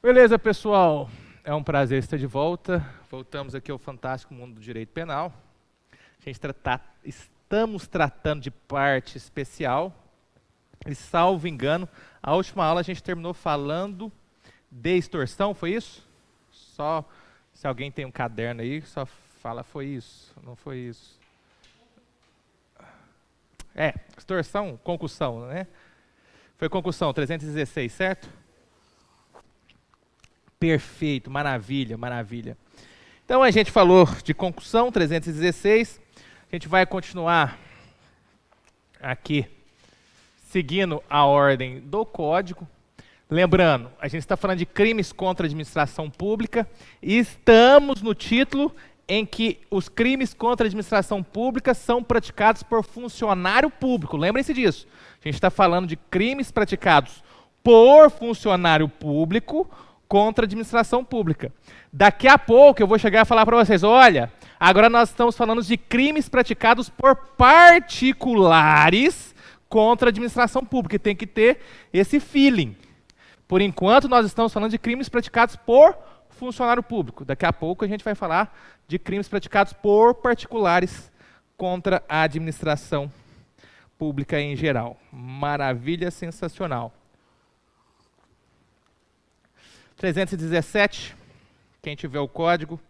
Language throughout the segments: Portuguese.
Beleza, pessoal. É um prazer estar de volta. Voltamos aqui ao fantástico mundo do direito penal. Estamos tratando de parte especial. E, salvo engano, a última aula a gente terminou falando de extorsão, foi isso? Só se alguém tem um caderno aí, só fala foi isso, não foi isso. Extorsão, concussão, né? Foi concussão, 316, certo? Perfeito, maravilha, maravilha. Então a gente falou de concussão, 316. A gente vai continuar aqui, seguindo a ordem do código. Lembrando, a gente está falando de crimes contra a administração pública e estamos no título em que os crimes contra a administração pública são praticados por funcionário público. Lembrem-se disso. A gente está falando de crimes praticados por funcionário público contra a administração pública. Daqui a pouco eu vou chegar a falar para vocês, olha, agora nós estamos falando de crimes praticados por particulares contra a administração pública. E tem que ter esse feeling. Por enquanto, nós estamos falando de crimes praticados por funcionário público. Daqui a pouco a gente vai falar de crimes praticados por particulares contra a administração pública em geral. Maravilha, sensacional. 317, quem tiver o código,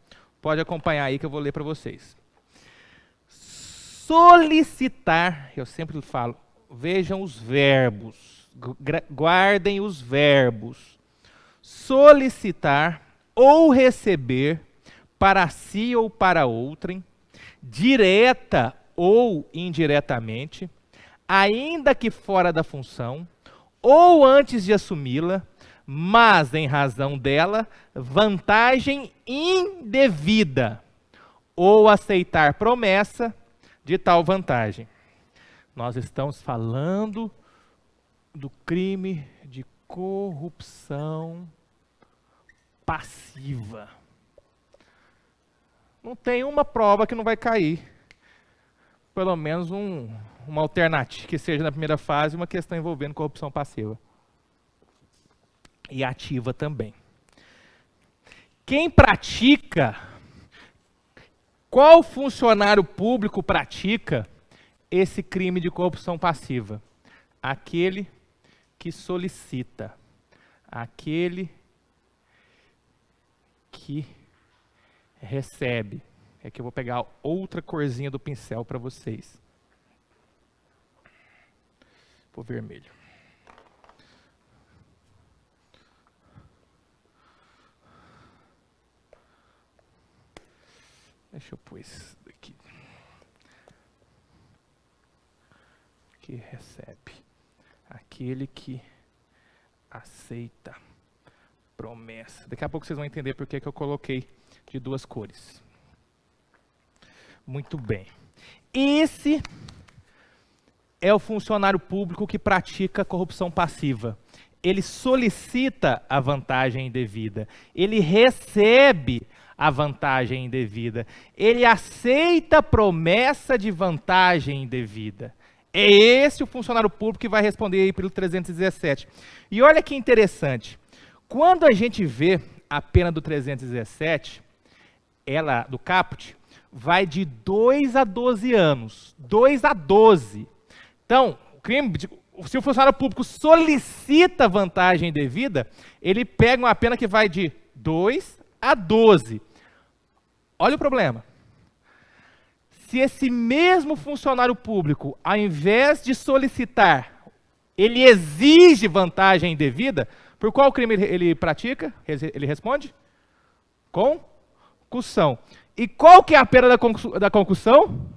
pode acompanhar aí que eu vou ler para vocês. Solicitar, eu sempre falo, vejam os verbos, guardem os verbos. Solicitar ou receber para si ou para outrem, direta ou indiretamente, ainda que fora da função, ou antes de assumi-la, mas em razão dela, vantagem indevida, ou aceitar promessa de tal vantagem. Nós estamos falando do crime de corrupção passiva. Não tem uma prova que não vai cair. Pelo menos uma alternativa, que seja na primeira fase, uma questão envolvendo corrupção passiva. E ativa também. Quem pratica, qual funcionário público pratica esse crime de corrupção passiva? Aquele que solicita, aquele que recebe. É que eu vou pegar outra corzinha do pincel para vocês. Vou vermelho. Deixa eu pôr isso daqui. Que recebe. Aquele que aceita promessa. Daqui a pouco vocês vão entender por que eu coloquei de duas cores. Muito bem. Esse é o funcionário público que pratica corrupção passiva. Ele solicita a vantagem indevida. Ele recebe a vantagem indevida. Ele aceita a promessa de vantagem indevida. É esse o funcionário público que vai responder aí pelo 317. E olha que interessante. Quando a gente vê a pena do 317, ela, do caput, vai de 2 a 12 anos. 2 a 12. Então, se o funcionário público solicita vantagem indevida, ele pega uma pena que vai de 2 a 12. Olha o problema. Se esse mesmo funcionário público, ao invés de solicitar, ele exige vantagem indevida, por qual crime ele pratica? Ele responde? Concussão. E qual que é a pena da concussão?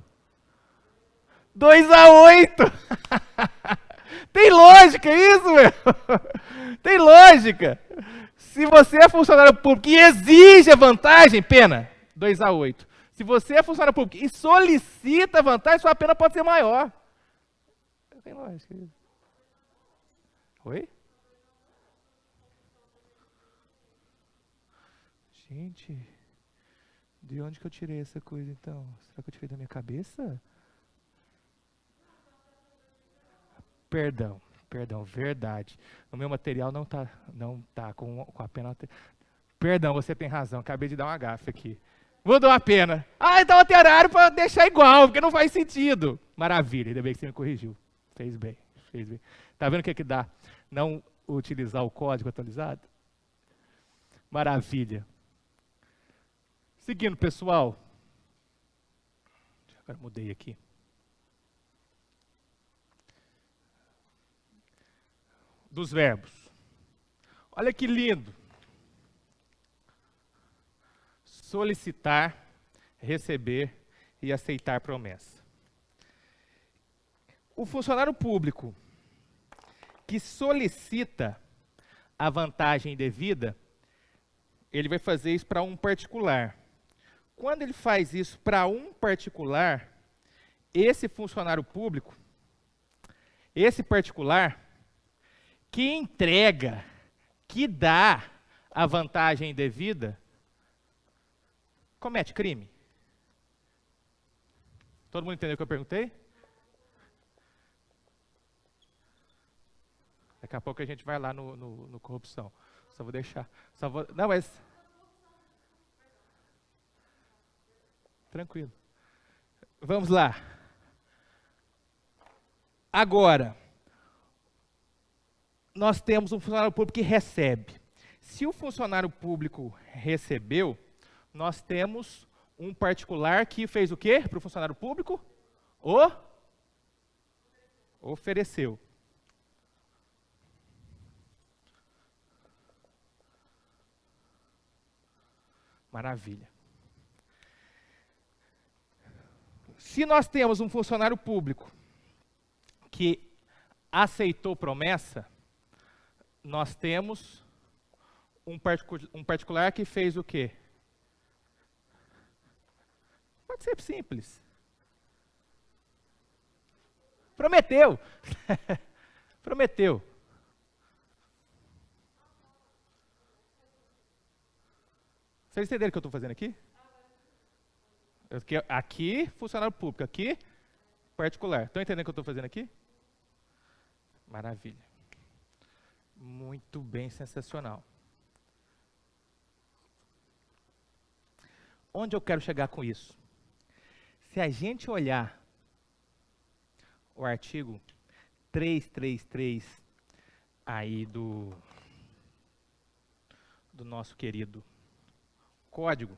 2 a 8. Tem lógica isso, meu? Tem lógica. Se você é funcionário público e exige a vantagem, pena 2 a 8. Se você é funcionário público e solicita a vantagem, sua pena pode ser maior. Tem lógica isso. Oi? Gente, de onde que eu tirei essa coisa então? Será que eu tirei da minha cabeça? Perdão. Perdão, verdade. O meu material não tá com a pena. Perdão, você tem razão. Acabei de dar uma gafe aqui. Mudou a pena. Ah, então alterário para deixar igual, porque não faz sentido. Maravilha, ainda bem que você me corrigiu. Fez bem, fez bem. Tá vendo o que é que dá não utilizar o código atualizado? Maravilha. Seguindo, pessoal. Agora mudei aqui. Dos verbos. Olha que lindo. Solicitar, receber e aceitar promessa. O funcionário público que solicita a vantagem devida, ele vai fazer isso para um particular. Quando ele faz isso para um particular, esse funcionário público, esse particular, que entrega, que dá a vantagem devida, comete crime. Todo mundo entendeu o que eu perguntei? Daqui a pouco a gente vai lá no corrupção. Só vou deixar. Não, mas... Tranquilo. Vamos lá. Agora, nós temos um funcionário público que recebe. Se o funcionário público recebeu, nós temos um particular que fez o quê para o funcionário público? Ofereceu. Maravilha. Se nós temos um funcionário público que aceitou promessa, nós temos um particular que fez o quê? Pode ser simples. Prometeu. Prometeu. Vocês entenderam o que eu estou fazendo aqui? Aqui, funcionário público. Aqui, particular. Estão entendendo o que eu estou fazendo aqui? Maravilha. Muito bem, sensacional. Onde eu quero chegar com isso? Se a gente olhar o artigo 333 aí do nosso querido código,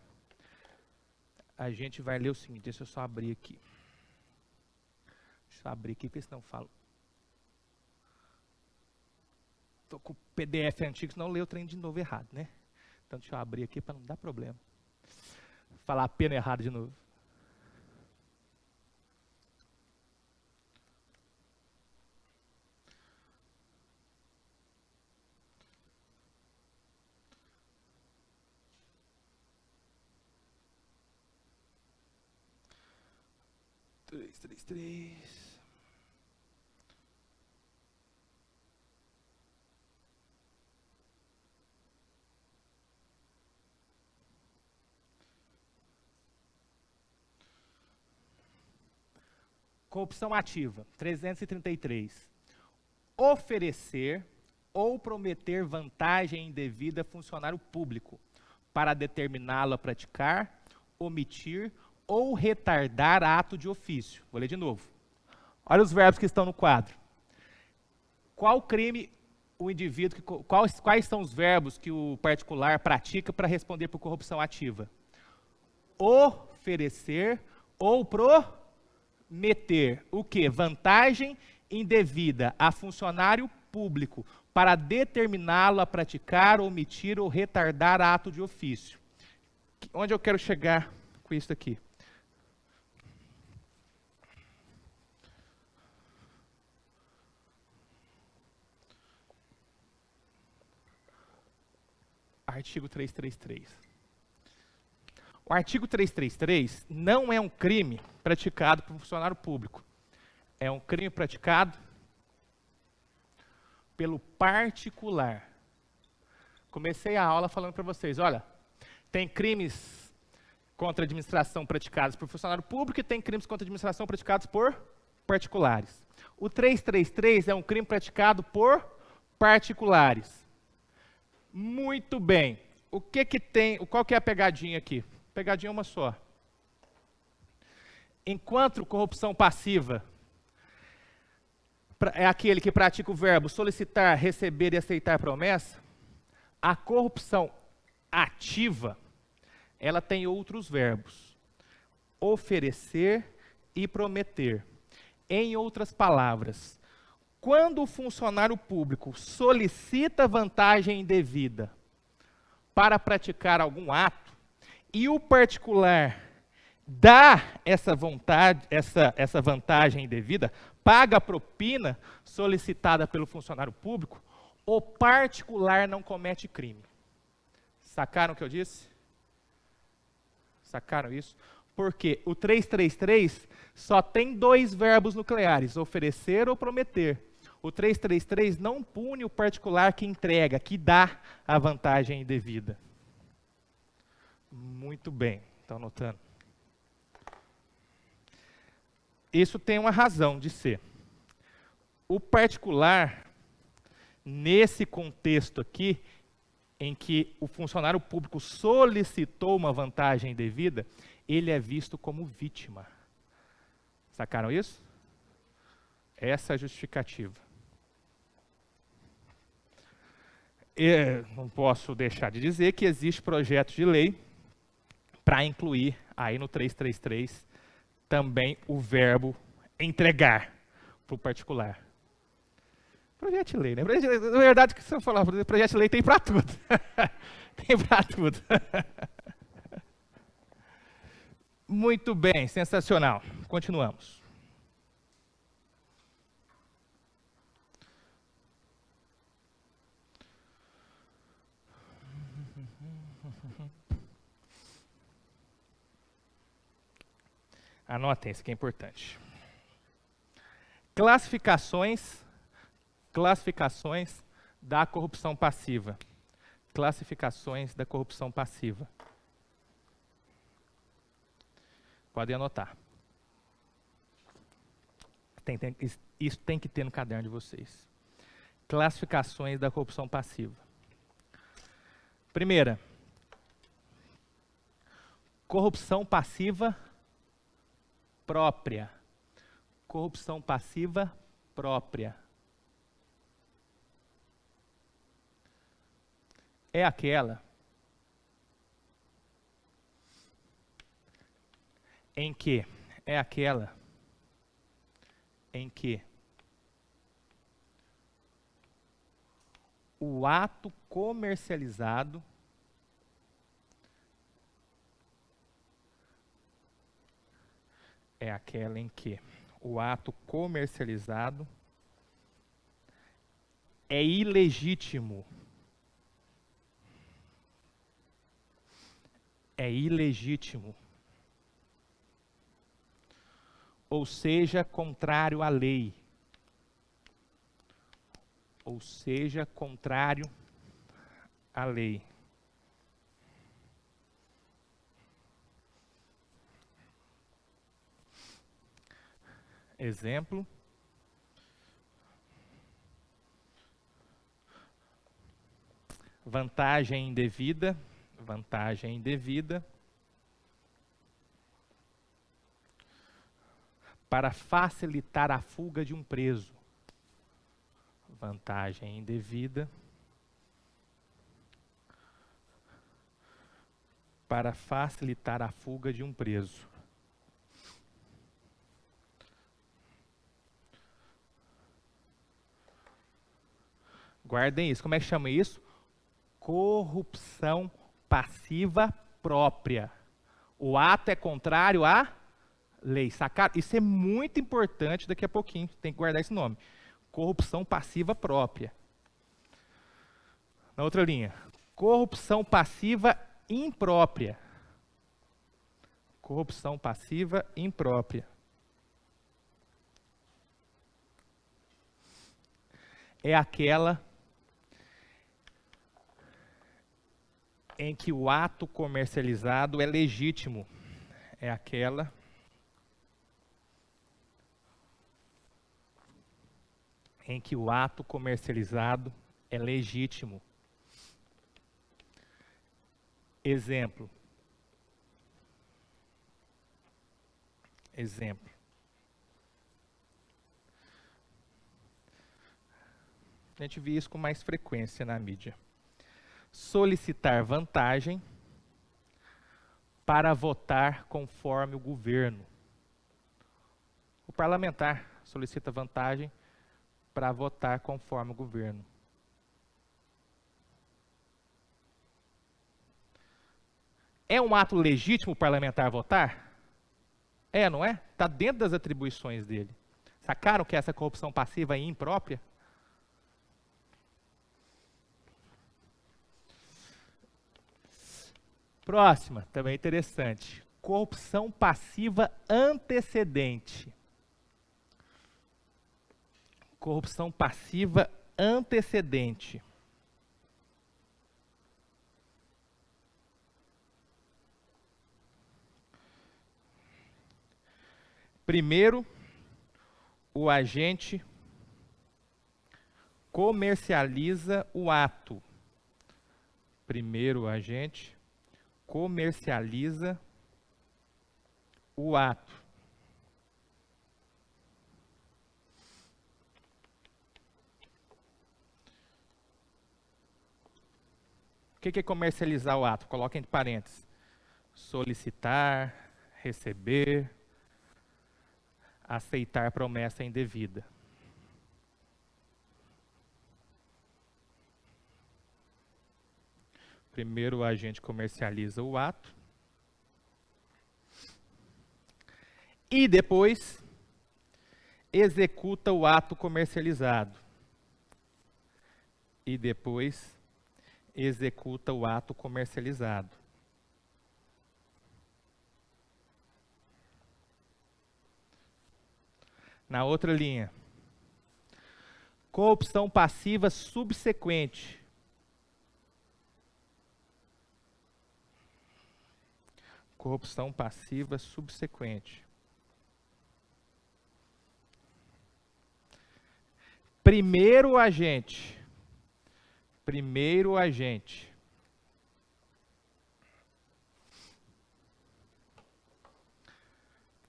a gente vai ler o seguinte, deixa eu só abrir aqui. Deixa eu abrir aqui, porque senão eu falo. Estou com o PDF antigo, senão eu leio o trem de novo errado, né? Então deixa eu abrir aqui para não dar problema. Falar a pena errada de novo. Três. Corrupção ativa, 333. Oferecer ou prometer vantagem indevida a funcionário público para determiná-lo a praticar, omitir ou retardar ato de ofício. Vou ler de novo. Olha os verbos que estão no quadro. Qual crime o indivíduo, quais são os verbos que o particular pratica para responder por corrupção ativa? Oferecer ou prometer o quê? Vantagem indevida a funcionário público para determiná-lo a praticar, omitir ou retardar ato de ofício. Onde eu quero chegar com isso aqui? Artigo 333. O artigo 333 não é um crime praticado por um funcionário público. É um crime praticado pelo particular. Comecei a aula falando para vocês, olha, tem crimes contra a administração praticados por funcionário público e tem crimes contra a administração praticados por particulares. O 333 é um crime praticado por particulares. Muito bem. O que que tem, qual que é a pegadinha aqui? Pegadinha é uma só. Enquanto corrupção passiva é aquele que pratica o verbo solicitar, receber e aceitar promessa, a corrupção ativa, ela tem outros verbos: oferecer e prometer. Em outras palavras, quando o funcionário público solicita vantagem indevida para praticar algum ato e o particular dá essa vantagem indevida, paga a propina solicitada pelo funcionário público, o particular não comete crime. Sacaram o que eu disse? Sacaram isso? Porque o 333 só tem dois verbos nucleares, oferecer ou prometer. O 333 não pune o particular que entrega, que dá a vantagem indevida. Muito bem, estão anotando? Isso tem uma razão de ser. O particular, nesse contexto aqui, em que o funcionário público solicitou uma vantagem indevida, ele é visto como vítima. Sacaram isso? Essa é a justificativa. Eu não posso deixar de dizer que existe projeto de lei para incluir aí no 333 também o verbo entregar para o particular. Projeto de lei, né? Na verdade, se eu falar, projeto de lei tem para tudo. Tem para tudo. Muito bem, sensacional. Continuamos. Anotem, isso que é importante. Classificações da corrupção passiva. Classificações da corrupção passiva. Podem anotar. Isso tem que ter no caderno de vocês. Classificações da corrupção passiva. Primeira, corrupção passiva própria. Corrupção passiva própria. É aquela em que o ato comercializado é ilegítimo. É ilegítimo. Ou seja, contrário à lei. Ou seja, contrário à lei. Exemplo. Vantagem indevida. Vantagem indevida. Para facilitar a fuga de um preso. Vantagem indevida. Para facilitar a fuga de um preso. Guardem isso. Como é que chama isso? Corrupção passiva própria. O ato é contrário à lei. Sacaram? Isso é muito importante daqui a pouquinho. Tem que guardar esse nome. Corrupção passiva própria. Na outra linha. Corrupção passiva imprópria. Corrupção passiva imprópria. É aquela em que o ato comercializado é legítimo. É aquela em que o ato comercializado é legítimo. Exemplo. A gente vê isso com mais frequência na mídia. Solicitar vantagem para votar conforme o governo. O parlamentar solicita vantagem para votar conforme o governo. É um ato legítimo o parlamentar votar? É, não é? Está dentro das atribuições dele. Sacaram que essa corrupção passiva é imprópria? Próxima, também interessante. Corrupção passiva antecedente. Corrupção passiva antecedente. Primeiro, o agente comercializa o ato. Primeiro, o agente comercializa o ato. O que é comercializar o ato? Coloca entre parênteses. Solicitar, receber, aceitar promessa indevida. Primeiro, o agente comercializa o ato. E depois, executa o ato comercializado. E depois, executa o ato comercializado. Na outra linha, corrupção passiva subsequente. Corrupção passiva subsequente. Primeiro agente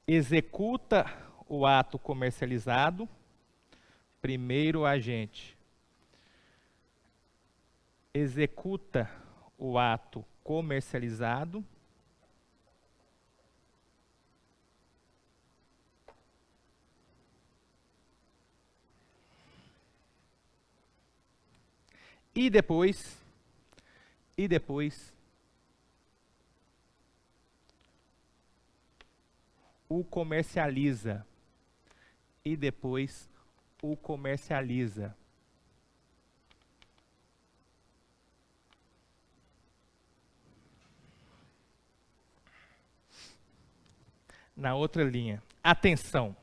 executa o ato comercializado. Primeiro agente executa o ato comercializado. E depois, o comercializa. E depois, o comercializa. Na outra linha, atenção.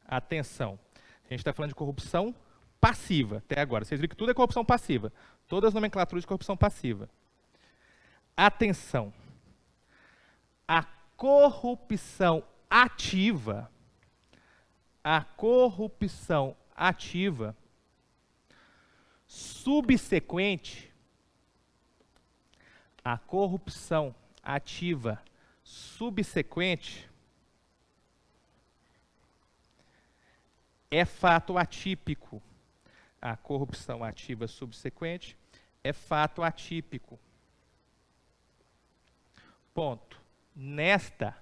Atenção. A gente está falando de corrupção passiva até agora. Vocês viram que tudo é corrupção passiva. Todas as nomenclaturas de corrupção passiva. Atenção. A corrupção ativa, subsequente, é fato atípico. A corrupção ativa subsequente é fato atípico. Ponto. Nesta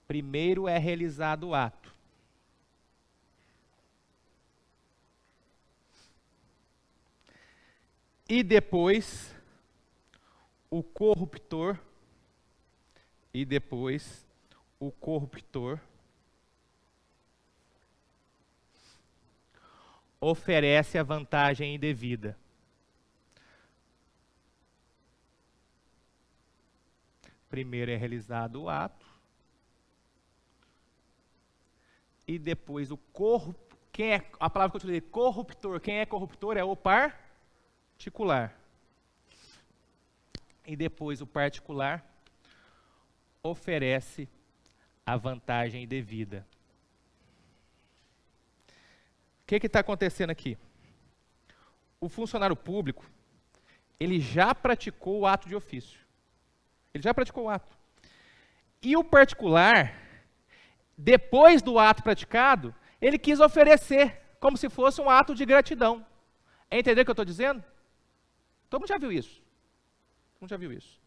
primeiro é realizado o ato. E depois o corruptor oferece a vantagem indevida. Primeiro é realizado o ato. E depois Quem é a palavra que eu utilizei? Corruptor. Quem é corruptor é o particular. E depois o particular oferece a vantagem indevida. O que está acontecendo aqui? O funcionário público, ele já praticou o ato de ofício. Ele já praticou o ato. E o particular, depois do ato praticado, ele quis oferecer, como se fosse um ato de gratidão. Entendeu o que eu estou dizendo? Todo mundo já viu isso. Todo mundo já viu isso.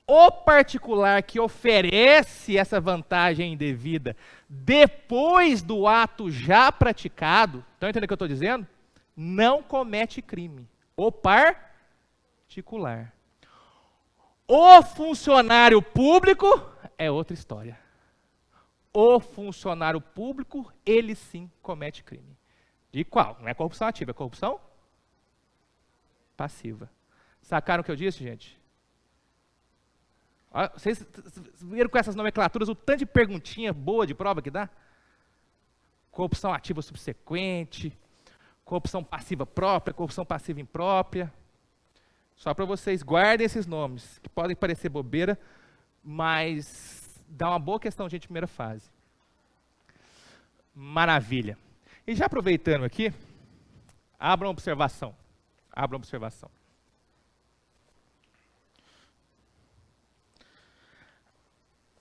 O particular que oferece essa vantagem indevida depois do ato já praticado, estão entendendo o que eu estou dizendo? Não comete crime. O particular. O funcionário público é outra história. O funcionário público, ele sim comete crime. De qual? Não é corrupção ativa, é corrupção passiva. Sacaram o que eu disse, gente? Vocês viram com essas nomenclaturas o tanto de perguntinha boa de prova que dá? Corrupção ativa subsequente, corrupção passiva própria, corrupção passiva imprópria. Só para vocês guardem esses nomes, que podem parecer bobeira, mas dá uma boa questão, gente, primeira fase. Maravilha. E já aproveitando aqui, abra uma observação. Abra uma observação.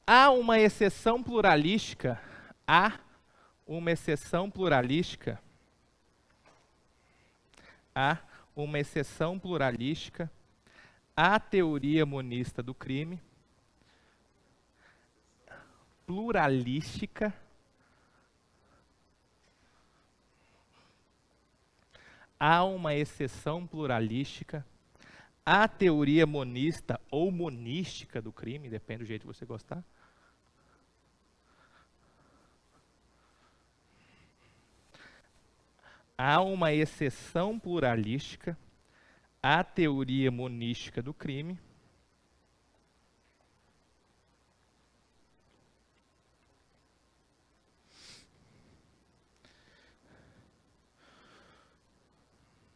Há uma exceção pluralística à teoria monista do crime, há uma exceção pluralística à teoria monista ou monística do crime, depende do jeito que você gostar. Há uma exceção pluralística à teoria monística do crime,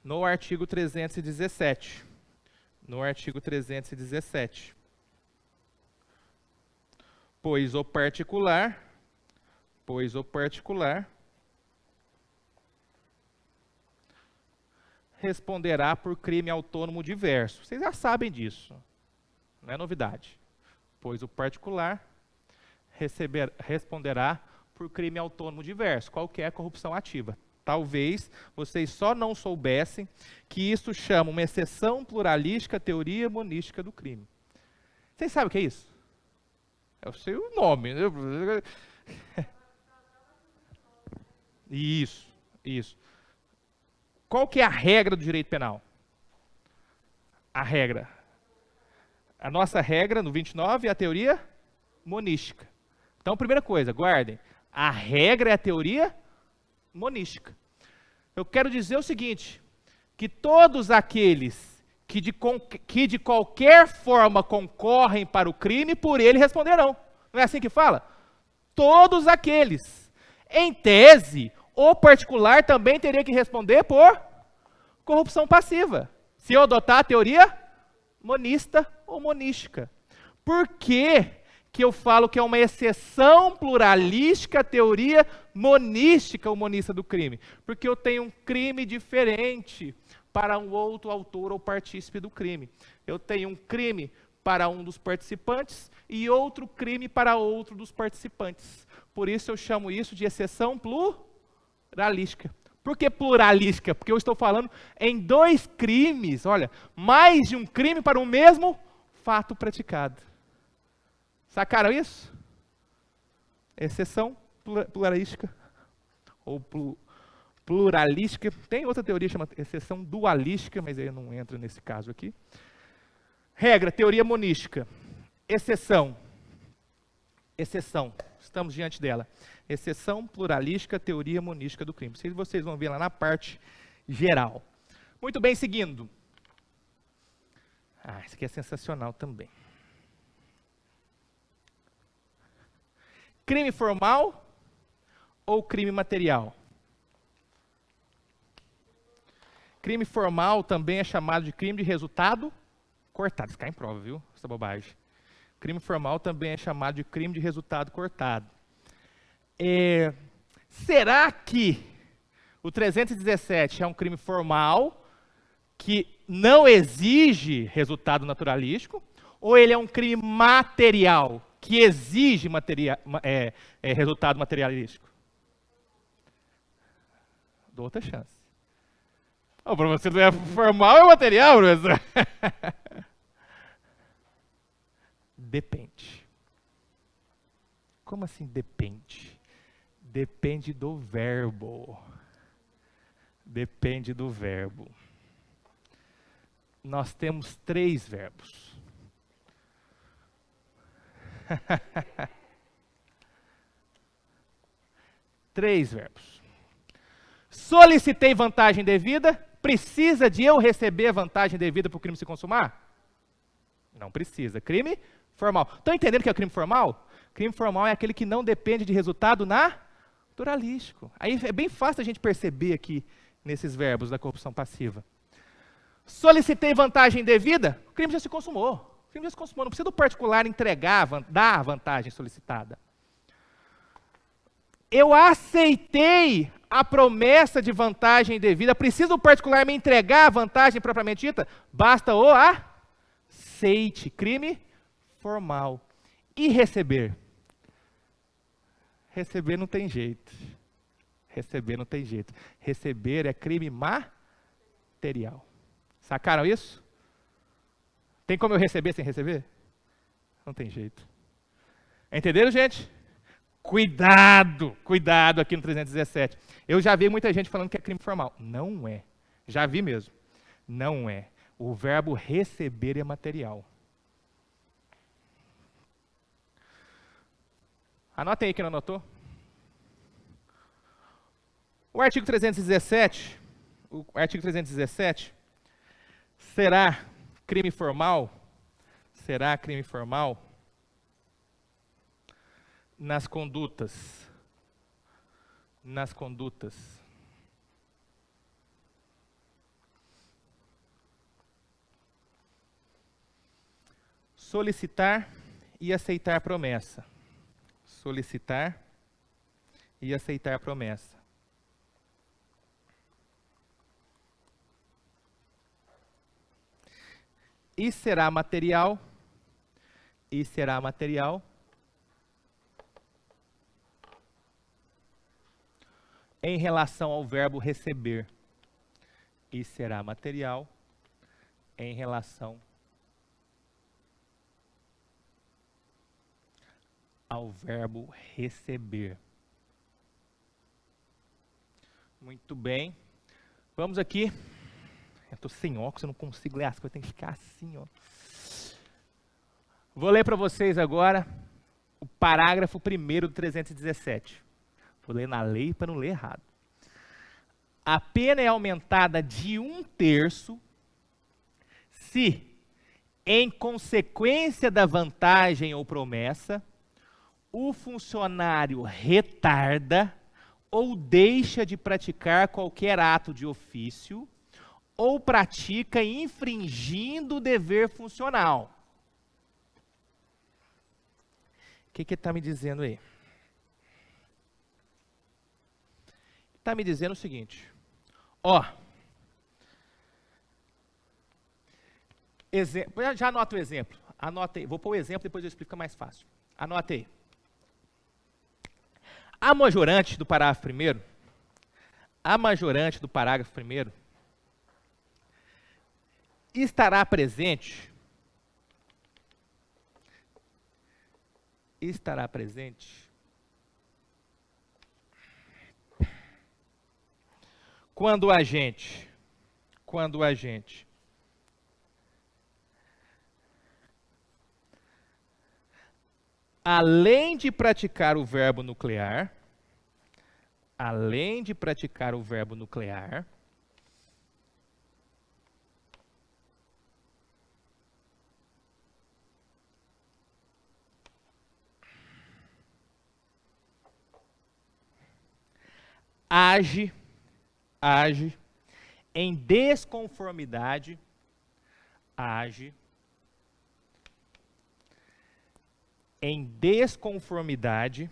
no artigo 317. No artigo 317. Pois o particular responderá por crime autônomo diverso. Vocês já sabem disso. Não é novidade. Pois o particular responderá por crime autônomo diverso, qualquer corrupção ativa. Talvez vocês só não soubessem que isso chama uma exceção pluralística à teoria monística do crime. Vocês sabem o que é isso? Eu sei o nome. Isso. Qual que é a regra do direito penal? A regra. A nossa regra, no 29, é a teoria monística. Então, primeira coisa, guardem. A regra é a teoria monística. Eu quero dizer o seguinte, que todos aqueles que de qualquer forma concorrem para o crime, por ele responderão. Não é assim que fala? Todos aqueles. Em tese, o particular também teria que responder por corrupção passiva, se eu adotar a teoria monista ou monística. Por que eu falo que é uma exceção pluralística à teoria monística ou monista do crime? Porque eu tenho um crime diferente para um outro autor ou partícipe do crime. Eu tenho um crime para um dos participantes e outro crime para outro dos participantes. Por isso eu chamo isso de exceção pluralística. Por que pluralística? Porque eu estou falando em dois crimes, olha, mais de um crime para o mesmo fato praticado. Sacaram isso? Exceção pluralística ou pluralística. Tem outra teoria chamada exceção dualística, mas eu não entro nesse caso aqui. Regra, teoria monística. Exceção. Estamos diante dela. Exceção pluralística, teoria monística do crime. Vocês vão ver lá na parte geral. Muito bem, seguindo. Isso aqui é sensacional também. Crime formal ou crime material? Crime formal também é chamado de crime de resultado cortado. Isso cai em prova, viu? Essa bobagem. Crime formal também é chamado de crime de resultado cortado. Será que o 317 é um crime formal que não exige resultado naturalístico? Ou ele é um crime material que exige resultado materialístico? Dou outra chance. O professor não é formal, é material, professor? Depende. Como assim depende? Depende do verbo. Depende do verbo. Nós temos 3 verbos. Três verbos. Solicitei vantagem devida. Precisa de eu receber vantagem devida para o crime se consumar? Não precisa. Crime formal. Estão entendendo o que é crime formal? Crime formal é aquele que não depende de resultado naturalístico. Aí é bem fácil a gente perceber aqui nesses verbos da corrupção passiva. Solicitei vantagem devida, o crime já se consumou. O crime já se consumou, não precisa do particular dar a vantagem solicitada. Eu aceitei a promessa de vantagem devida, precisa o particular me entregar a vantagem propriamente dita? Basta o aceite, crime formal. E receber? Receber não tem jeito. Receber não tem jeito. Receber é crime material. Sacaram isso? Tem como eu receber sem receber? Não tem jeito. Entenderam, gente? Cuidado, cuidado aqui no 317. Eu já vi muita gente falando que é crime formal. Não é. Já vi mesmo. Não é. O verbo receber é material. Anotem aí quem não anotou. O artigo 317, será crime formal? Será crime formal nas condutas. Solicitar e aceitar promessa. Solicitar e aceitar promessa. E será material em relação ao verbo receber. E será material em relação ao verbo receber. Muito bem. Vamos aqui. Eu estou sem óculos, eu não consigo ler as coisas, tem que ficar assim, ó. Vou ler para vocês agora o parágrafo 1º do 317. Vou ler na lei para não ler errado. A pena é aumentada de 1/3 se, em consequência da vantagem ou promessa, o funcionário retarda ou deixa de praticar qualquer ato de ofício ou pratica infringindo o dever funcional. O que ele está me dizendo aí? Está me dizendo o seguinte, já anota o exemplo, anota aí, vou pôr o exemplo, depois eu explico, fica mais fácil. Anota aí. A majorante do parágrafo 1º, estará presente quando o agente além de praticar o verbo nuclear, age em desconformidade, age em desconformidade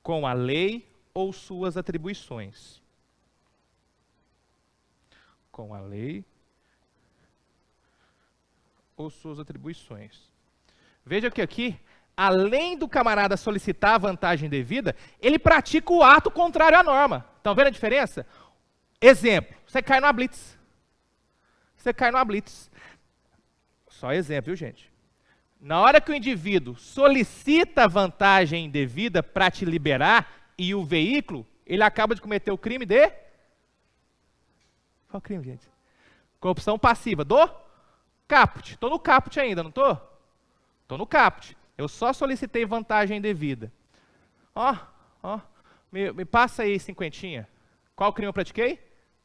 com a lei ou suas atribuições. Com a lei ou suas atribuições. Veja que aqui, além do camarada solicitar a vantagem devida, ele pratica o ato contrário à norma. Estão vendo a diferença? Exemplo, você cai numa blitz. Você cai numa blitz. Só exemplo, viu, gente? Na hora que o indivíduo solicita a vantagem indevida para te liberar e o veículo, ele acaba de cometer o crime de... Qual crime, gente? Corrupção passiva do caput. Estou no caput ainda, não estou? Estou no caput. Eu só solicitei vantagem indevida. Me passa aí cinquentinha. Qual crime eu pratiquei?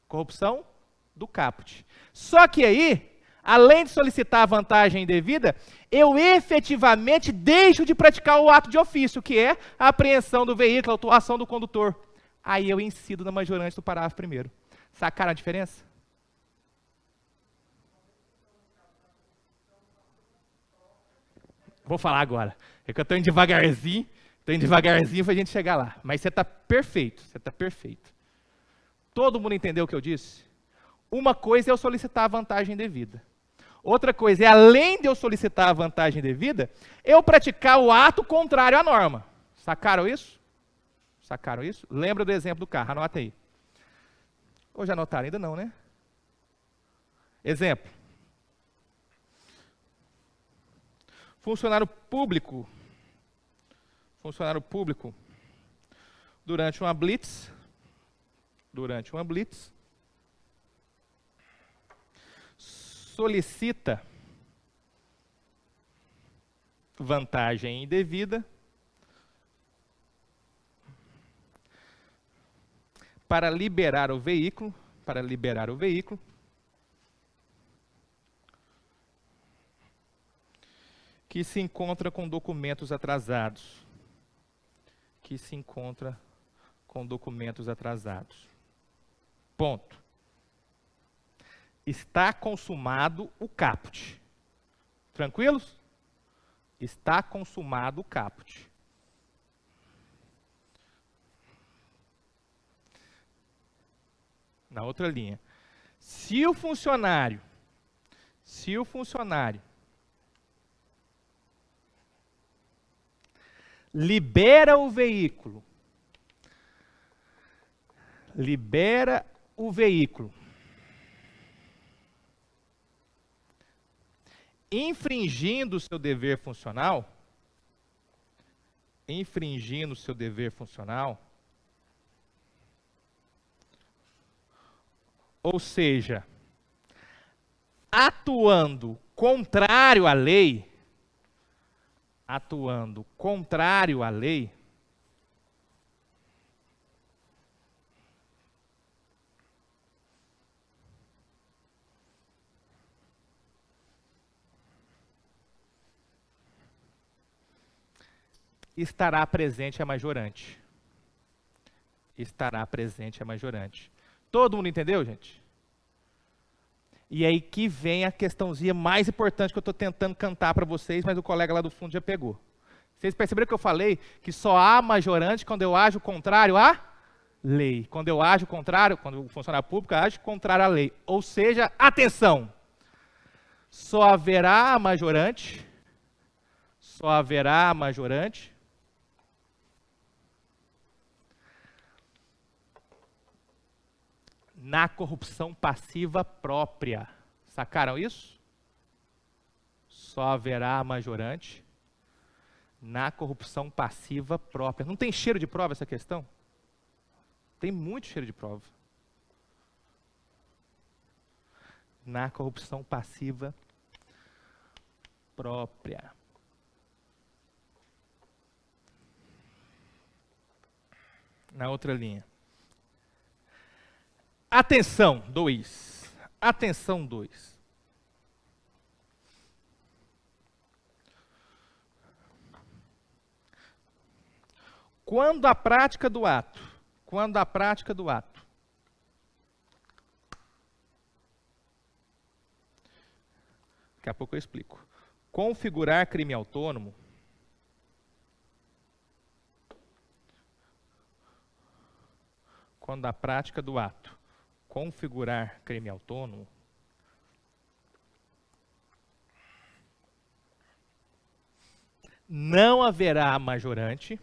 Corrupção do caput. Só que aí, além de solicitar a vantagem indevida, eu efetivamente deixo de praticar o ato de ofício, que é a apreensão do veículo, a autuação do condutor. Aí eu incido na majorante do parágrafo 1º. Sacaram a diferença? Vou falar agora. É que eu estou indo devagarzinho para a gente chegar lá. Mas você está perfeito, você está perfeito. Todo mundo entendeu o que eu disse? Uma coisa é eu solicitar a vantagem devida. Outra coisa é, além de eu solicitar a vantagem devida, eu praticar o ato contrário à norma. Sacaram isso? Sacaram isso? Lembra do exemplo do carro, anota aí. Ou já anotaram? Ainda não, né? Exemplo. Funcionário público, durante uma blitz, solicita vantagem indevida para liberar o veículo, que se encontra com documentos atrasados. Ponto. Está consumado o caput. Tranquilos? Está consumado o caput. Na outra linha. Se o funcionário libera o veículo, infringindo o seu dever funcional, ou seja, atuando contrário à lei, estará presente a majorante. Todo mundo entendeu, gente? E aí que vem a questãozinha mais importante que eu estou tentando cantar para vocês, mas o colega lá do fundo já pegou. Vocês perceberam que eu falei que só há majorante quando eu ajo contrário à lei. Quando o funcionário público age contrário à lei. Ou seja, atenção, só haverá a majorante na corrupção passiva própria. Sacaram isso? Só haverá a majorante na corrupção passiva própria. Não tem cheiro de prova essa questão? Tem muito cheiro de prova. Na corrupção passiva própria. Na outra linha. Atenção 2. Quando a prática do ato quando a prática do ato daqui a pouco eu explico. Configurar crime autônomo quando a prática do ato configurar crime autônomo não haverá majorante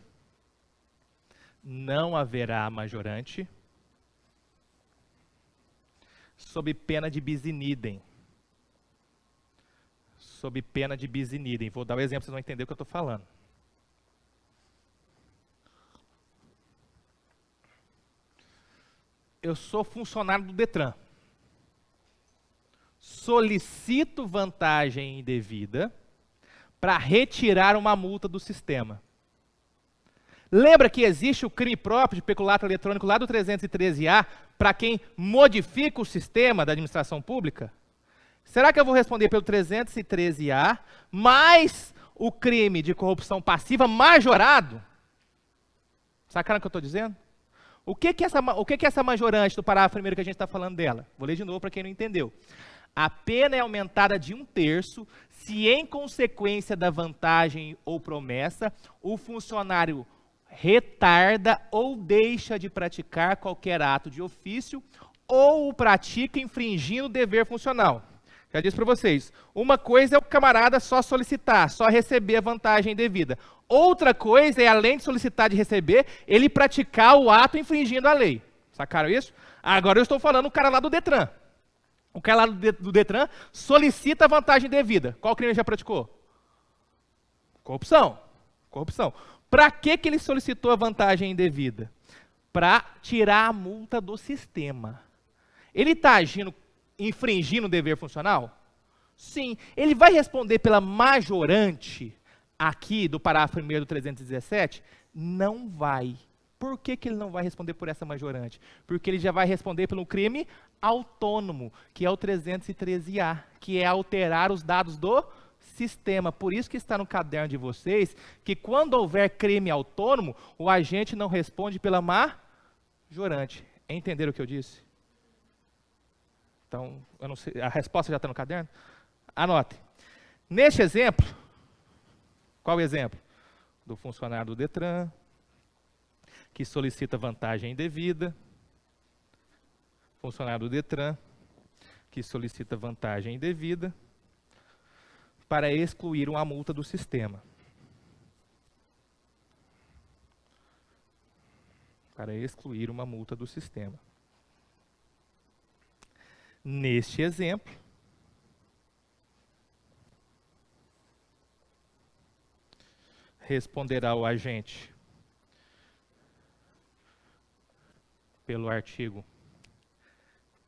sob pena de bis in idem. Sob pena de bis in idem. Vou dar um exemplo, vocês vão entender o que eu estou falando. Eu sou funcionário do Detran. Solicito vantagem indevida para retirar uma multa do sistema. Lembra que existe o crime próprio de peculato eletrônico lá do 313A para quem modifica o sistema da administração pública? Será que eu vou responder pelo 313A mais o crime de corrupção passiva majorado? Sacaram o que eu estou dizendo? O que é essa majorante do parágrafo primeiro que a gente está falando dela? Vou ler de novo para quem não entendeu. A pena é aumentada de 1/3 se, em consequência da vantagem ou promessa, o funcionário retarda ou deixa de praticar qualquer ato de ofício ou o pratica infringindo o dever funcional. Já disse para vocês, uma coisa é o camarada só solicitar, só receber a vantagem devida. Outra coisa é, além de solicitar de receber, ele praticar o ato infringindo a lei. Sacaram isso? Agora eu estou falando o cara lá do Detran. O cara lá do Detran solicita a vantagem devida. Qual crime ele já praticou? Corrupção. Para que ele solicitou a vantagem indevida? Para tirar a multa do sistema. Ele está agindo, infringindo o dever funcional? Sim. Ele vai responder pela majorante aqui do parágrafo 1º do 317? Não vai. Por que ele não vai responder por essa majorante? Porque ele já vai responder pelo crime autônomo, que é o 313A, que é alterar os dados do sistema. Por isso que está no caderno de vocês, que quando houver crime autônomo, o agente não responde pela majorante. Entenderam o que eu disse? Então, eu não sei, a resposta já está no caderno? Anotem. Neste exemplo, qual o exemplo? Do funcionário do Detran, que solicita vantagem indevida. Funcionário do Detran, que solicita vantagem indevida para excluir uma multa do sistema. Para excluir uma multa do sistema. Neste exemplo, responderá o agente pelo artigo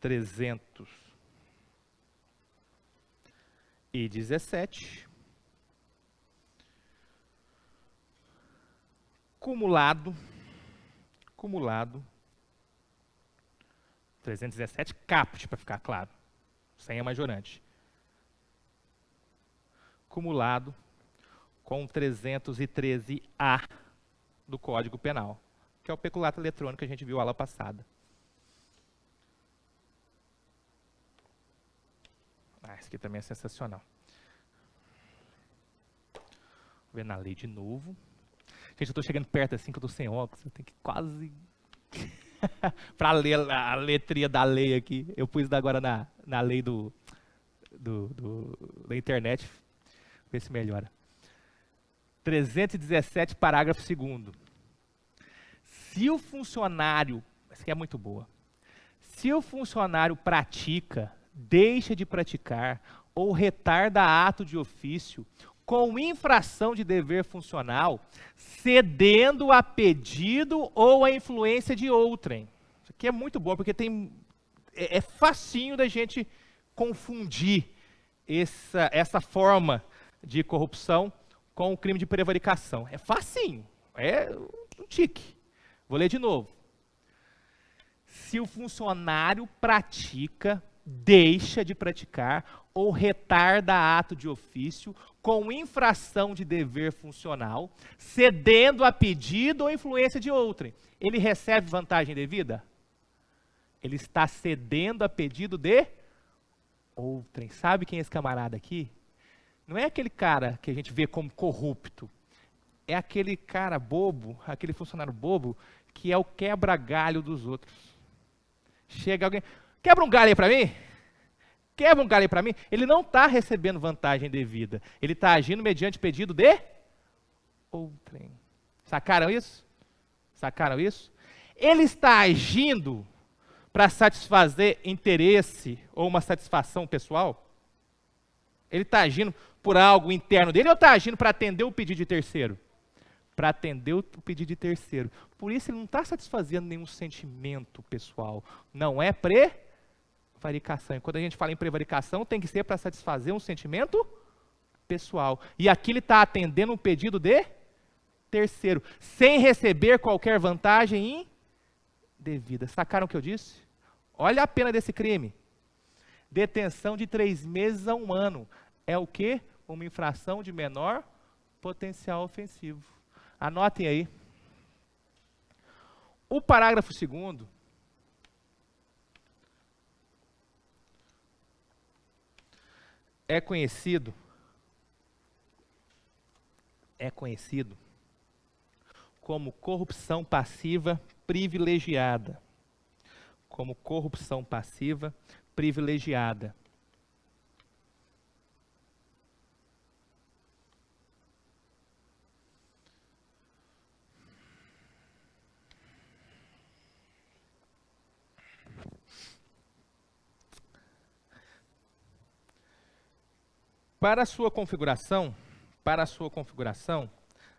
317, cumulado 317 caput, para ficar claro, sem a majorante. Cumulado com 313A do Código Penal, que é o peculato eletrônico que a gente viu a aula passada. Esse aqui também é sensacional. Vou ver na lei de novo. Gente, eu estou chegando perto assim que eu estou sem óculos, eu tenho que quase... para ler a letrinha da lei aqui. Eu pus agora na lei da internet. Ver se melhora. 317, parágrafo 2º. Se o funcionário... Essa aqui é muito boa. Se o funcionário pratica, deixa de praticar ou retarda ato de ofício com infração de dever funcional, cedendo a pedido ou a influência de outrem. Isso aqui é muito bom, porque é facinho da gente confundir essa forma de corrupção com o crime de prevaricação. É facinho, é um tique. Vou ler de novo. Se o funcionário pratica, deixa de praticar ou retarda ato de ofício com infração de dever funcional, cedendo a pedido ou influência de outrem. Ele recebe vantagem devida? Ele está cedendo a pedido de outrem. Sabe quem é esse camarada aqui? Não é aquele cara que a gente vê como corrupto. É aquele cara bobo, aquele funcionário bobo, que é o quebra-galho dos outros. Chega alguém, quebra um galho aí para mim? Quebra um galho aí para mim? Ele não está recebendo vantagem devida. Ele está agindo mediante pedido de outrem. Sacaram isso? Sacaram isso? Ele está agindo para satisfazer interesse ou uma satisfação pessoal? Ele está agindo por algo interno dele ou está agindo para atender o pedido de terceiro? Para atender o pedido de terceiro. Por isso ele não está satisfazendo nenhum sentimento pessoal. Não é prevaricação. E quando a gente fala em prevaricação, tem que ser para satisfazer um sentimento pessoal. E aqui ele está atendendo um pedido de terceiro, sem receber qualquer vantagem indevida. Sacaram o que eu disse? Olha a pena desse crime. Detenção de 3 meses a 1 ano. É o quê? Uma infração de menor potencial ofensivo. Anotem aí. O parágrafo 2º é conhecido como corrupção passiva privilegiada. Como corrupção passiva privilegiada. Para a sua configuração,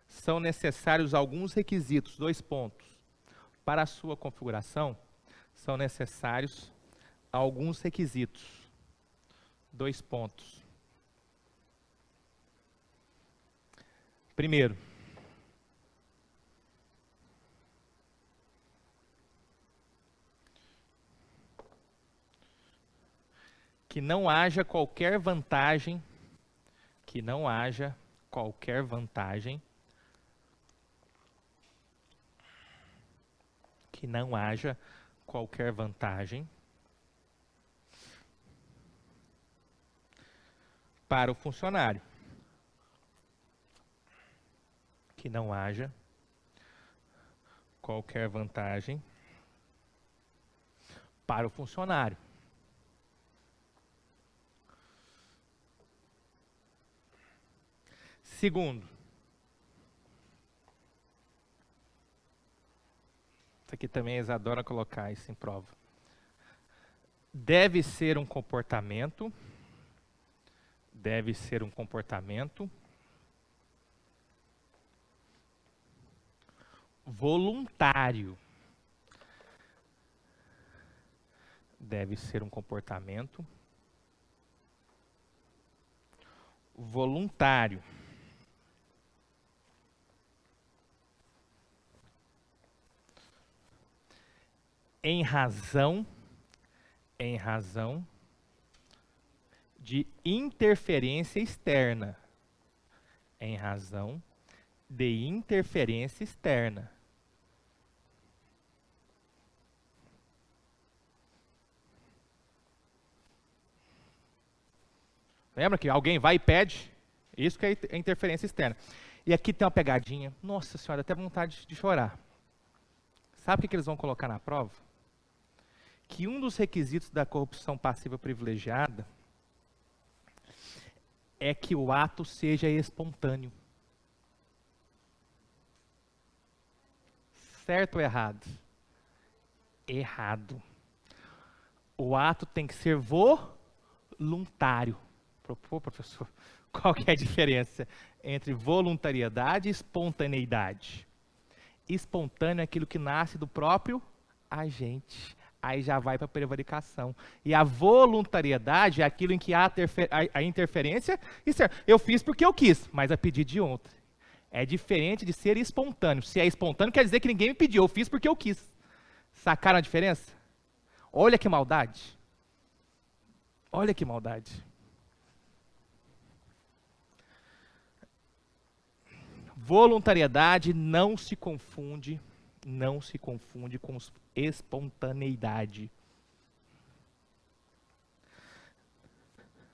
são necessários alguns requisitos, 2 pontos. Para a sua configuração, são necessários alguns requisitos, 2 pontos. Primeiro, que não haja qualquer vantagem para o funcionário. Que não haja qualquer vantagem para o funcionário. Segundo, isso aqui também eles adoram colocar isso em prova. Deve ser um comportamento voluntário. Deve ser um comportamento voluntário. Em razão de interferência externa. Em razão de interferência externa. Lembra que alguém vai e pede? Isso que é interferência externa. E aqui tem uma pegadinha. Nossa senhora, até vontade de chorar. Sabe o que eles vão colocar na prova? Que um dos requisitos da corrupção passiva privilegiada é que o ato seja espontâneo. Certo ou errado? Errado. O ato tem que ser voluntário. Pô, professor, qual que é a diferença entre voluntariedade e espontaneidade? Espontâneo é aquilo que nasce do próprio agente. Aí já vai para a prevaricação. E a voluntariedade é aquilo em que há a interferência. Eu fiz porque eu quis, mas a pedido de ontem. É diferente de ser espontâneo. Se é espontâneo, quer dizer que ninguém me pediu. Eu fiz porque eu quis. Sacaram a diferença? Olha que maldade. Olha que maldade. Voluntariedade não se confunde com espontaneidade.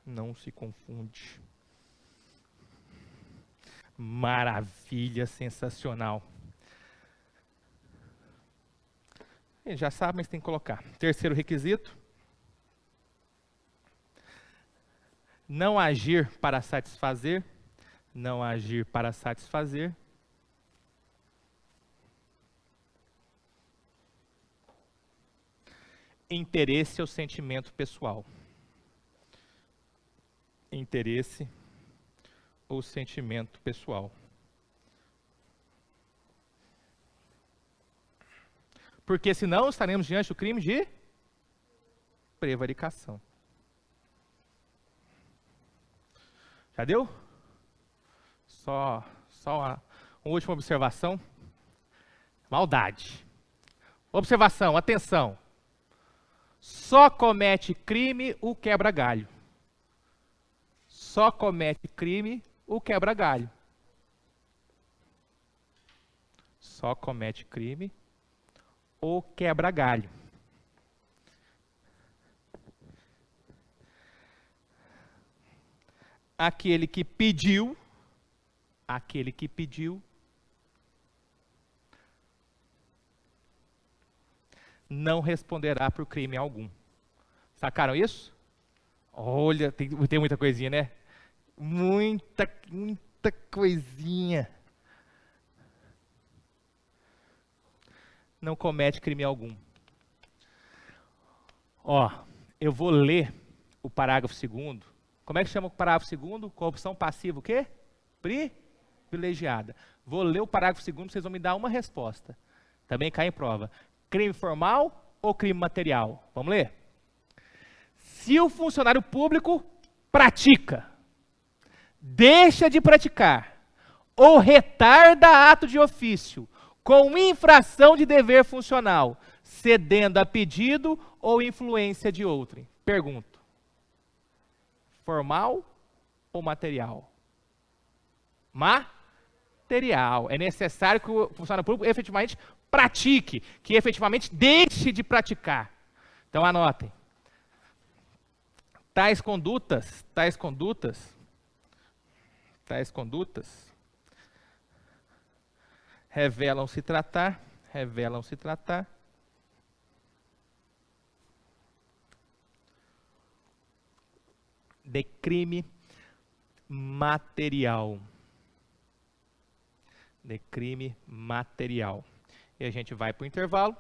Não se confunde. Maravilha, sensacional. Já sabe, mas tem que colocar. Terceiro requisito. Não agir para satisfazer. Não agir para satisfazer. Interesse ou sentimento pessoal. Interesse ou sentimento pessoal. Porque senão estaremos diante do crime de prevaricação. Já deu? Só uma última observação. Maldade. Observação, atenção. Só comete crime o quebra-galho. Só comete crime o quebra-galho. Só comete crime o quebra-galho. Aquele que pediu não responderá por crime algum. Sacaram isso? Olha, tem muita coisinha, né? Muita coisinha. Não comete crime algum. Ó, eu vou ler o parágrafo 2º. Como é que chama o parágrafo 2º? Corrupção passiva o quê? Privilegiada. Vou ler o parágrafo 2º, vocês vão me dar uma resposta. Também cai em prova. Crime formal ou crime material? Vamos ler? Se o funcionário público pratica, deixa de praticar ou retarda ato de ofício com infração de dever funcional, cedendo a pedido ou influência de outrem. Pergunto. Formal ou material? Material. É necessário que o funcionário público efetivamente pratique, que efetivamente deixe de praticar. Então anotem. Tais condutas revelam-se tratar de crime material. De crime material. E a gente vai para o intervalo.